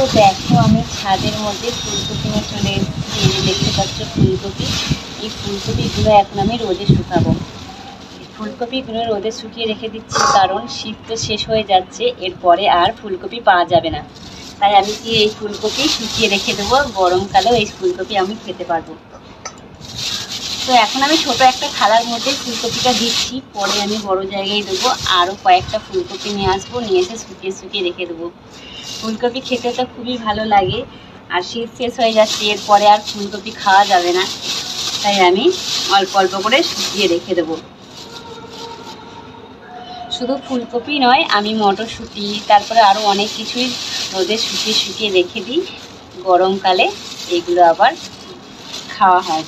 তো দেখো আমি ছাদের মধ্যে ফুলকপি নিয়ে চলে এসেছি। এই যে দেখতে পাচ্ছ ফুলকপি, এই ফুলকপিগুলো এখন আমি রোদে শুকাবো। ফুলকপিগুলো রোদে শুকিয়ে রেখে দিচ্ছি, কারণ শীত তো শেষ হয়ে যাচ্ছে, এরপরে আর ফুলকপি পাওয়া যাবে না। তাই আমি কি এই ফুলকপি শুকিয়ে রেখে দেবো, গরমকালেও এই ফুলকপি আমি খেতে পারবো। তো এখন আমি ছোট একটা থালার মধ্যে ফুলকপিটা দিচ্ছি, পরে আমি বড় জায়গায় দেবো। আরও কয়েকটা ফুলকপি নিয়ে আসবো, নিয়ে এসে শুকিয়ে শুকিয়ে রেখে দেবো। ফুলকপি খেতে তো খুবই ভালো লাগে, আর শীত শেষ হয়ে যাচ্ছে, এরপরে আর ফুলকপি খাওয়া যাবে না। তাই আমি অল্প অল্প করে শুকিয়ে রেখে দেবো। শুধু ফুলকপি নয়, আমি মটরশুঁটি, তারপরে আরও অনেক কিছুই রোদে শুকিয়ে শুকিয়ে রেখে দিই। গরমকালে এগুলো আবার খাওয়া হয়।